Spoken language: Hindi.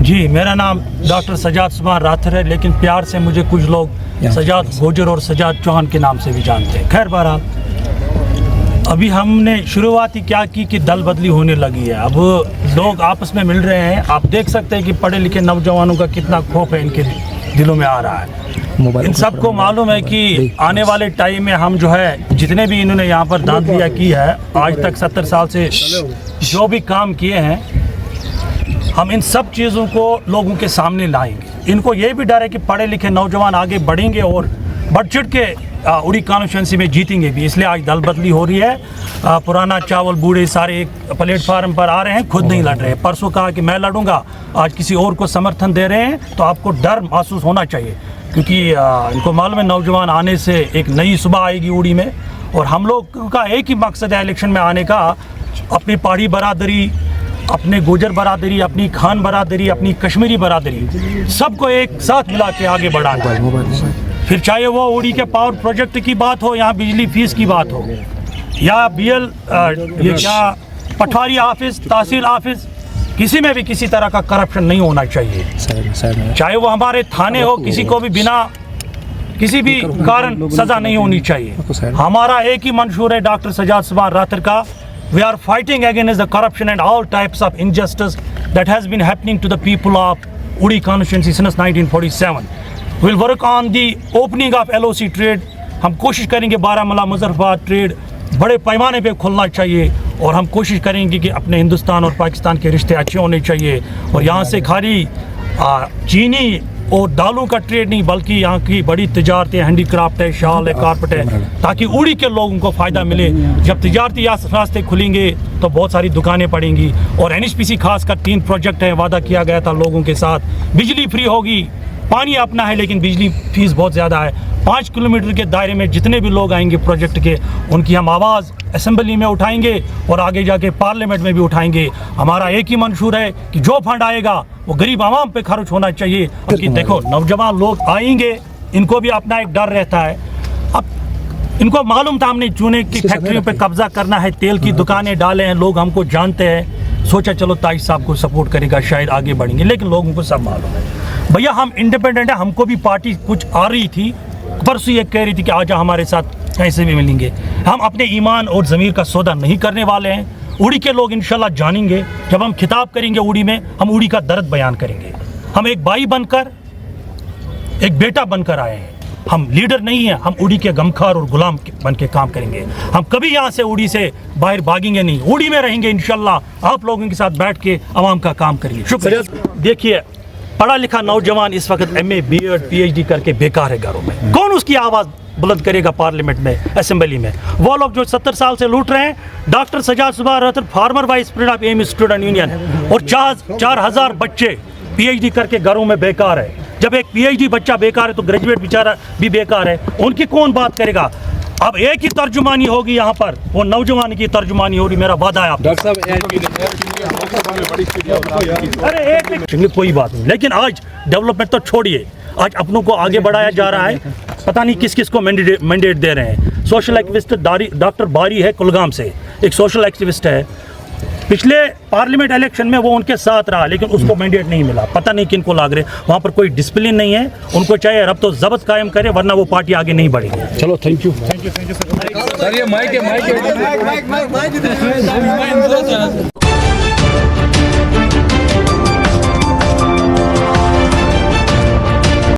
जी, मेरा नाम डॉक्टर सजाद सुभान राथर है, लेकिन प्यार से मुझे कुछ लोग सजाद गोजर और सजाद चौहान के नाम से भी जानते हैं। खैर बहरहाल, अभी हमने शुरुआत ही क्या की कि दल बदली होने लगी है। अब लोग आपस में मिल रहे हैं। आप देख सकते हैं कि पढ़े लिखे नौजवानों का कितना खौफ है इनके दिलों में आ रहा है। इन सबको मालूम है कि आने वाले टाइम में हम जो है, जितने भी इन्होंने यहाँ पर धांधलियाँ की है आज तक 70 साल से जो भी काम किए हैं, हम इन सब चीज़ों को लोगों के सामने लाएंगे। इनको ये भी डर है कि पढ़े लिखे नौजवान आगे बढ़ेंगे और बढ़ चढ़ के उड़ी कॉन्स्टिट्यूंसी में जीतेंगे भी, इसलिए आज दल बदली हो रही है। पुराना चावल बूढ़े सारे एक प्लेटफार्म पर आ रहे हैं, खुद नहीं लड़ रहे। परसों कहा कि मैं लड़ूंगा, आज किसी और को समर्थन दे रहे हैं, तो आपको डर महसूस होना चाहिए, क्योंकि इनको मालूम है नौजवान आने से एक नई सुबह आएगी उड़ी में। और हम लोग का एक ही मकसद है इलेक्शन में आने का, अपनी पहाड़ी बरादरी, अपने गुजर बरादरी, अपनी खान बरादरी, अपनी कश्मीरी बरादरी, सबको एक साथ मिला के आगे बढ़ाना है। फिर चाहे वो उड़ी के पावर प्रोजेक्ट की बात हो, यहाँ बिजली फीस की बात हो, या BL ये क्या पटवारी ऑफिस, तहसील ऑफिस, किसी में भी किसी तरह का करप्शन नहीं होना चाहिए। चाहे वो हमारे थाने हो, किसी को भी बिना किसी भी कारण सजा नहीं होनी चाहिए। हमारा एक ही मंशूर है डॉक्टर सजाद सुभान राथर का, we are fighting against the corruption and all types of injustice that has been happening to the people of Udi constituency since 1947. We will work on the opening of LOC trade. हम कोशिश करेंगे बारामूला मुजफ्फराबाद ट्रेड बड़े पैमाने पे खुलना चाहिए, और हम कोशिश करेंगे कि अपने हिंदुस्तान और पाकिस्तान के रिश्ते अच्छे होने चाहिए। और यहाँ से खाली चीनी और दालों का ट्रेड नहीं, बल्कि यहाँ की बड़ी तिजारतें, हैंडीक्राफ्ट है, शाल है, कारपेट है, ताकि उड़ी के लोगों को फ़ायदा मिले। जब तिजारती रास्ते खुलेंगे तो बहुत सारी दुकानें पड़ेंगी। और NHPC खासकर 3 प्रोजेक्ट है, वादा किया गया था लोगों के साथ। बिजली फ्री होगी, पानी अपना है, लेकिन बिजली फीस बहुत ज़्यादा है। 5 किलोमीटर के दायरे में जितने भी लोग आएंगे प्रोजेक्ट के, उनकी हम आवाज़ असेंबली में उठाएंगे और आगे जाके पार्लियामेंट में भी उठाएंगे। हमारा एक ही मंशूर है कि जो फंड आएगा वो गरीब आवाम पे खर्च होना चाहिए, क्योंकि देखो नौजवान लोग आएंगे, इनको भी अपना एक डर रहता है। अब इनको मालूम था हमने चूने की फैक्ट्रियों पे कब्जा करना है, तेल की दुकानें डाले हैं, लोग हमको जानते हैं। सोचा चलो ताइज साहब को सपोर्ट करेगा, शायद आगे बढ़ेंगे, लेकिन लोगों को सब मालूम है भैया हम इंडिपेंडेंट है। हमको भी पार्टी कुछ आ रही थी, परसों ये कह रही थी कि आजा हमारे साथ कैसे भी मिलेंगे। हम अपने ईमान और ज़मीर का सौदा नहीं करने वाले हैं। उड़ी के लोग इंशाल्लाह जानेंगे, जब हम खिताब करेंगे उड़ी में, हम उड़ी का दर्द बयान करेंगे। हम एक भाई बनकर, एक बेटा बनकर आए हैं, हम लीडर नहीं हैं। हम उड़ी के गमखार और गुलाम बन के काम करेंगे। हम कभी यहाँ से उड़ी से बाहर भागेंगे नहीं, उड़ी में रहेंगे इंशाल्लाह। आप लोगों के साथ बैठ के आवाम का काम करेंगे। शुक्रिया। देखिए, पढ़ा लिखा नौजवान इस वक्त MA BEd PhD करके बेकार है घरों में, कौन उसकी आवाज़ बुलंद करेगा पार्लियामेंट में, असेंबली में? वो लोग जो 70 साल से लूट रहे हैं। डॉक्टर सजाद सुभान rather farmer vice president of AM student union, और 4000 बच्चे PhD करके घरों में बेकार है। जब एक PhD बच्चा बेकार है तो ग्रेजुएट बेचारा भी बेकार है, उनकी कौन बात करेगा? अब एक ही तर्जुमानी होगी यहाँ पर, वो नौजवान की तर्जुमानी होगी, मेरा वादा है। आप अरे एक कोई बात नहीं, लेकिन आज डेवलपमेंट तो छोड़िए, आज अपनों को आगे बढ़ाया जा रहा है। पता नहीं किस किस को मैंडेट दे रहे हैं। सोशल एक्टिविस्ट डॉक्टर बारी है कुलगाम से, एक सोशल एक्टिविस्ट है, पिछले पार्लियामेंट इलेक्शन में वो उनके साथ रहा, लेकिन उसको मैंडेट नहीं मिला। पता नहीं किन को लाग रहे, वहाँ पर कोई डिसिप्लिन नहीं है। उनको चाहिए रब्त तो जब्त कायम करे, वरना वो पार्टी आगे नहीं बढ़ेगी। चलो थैंक यू सर। ये माइक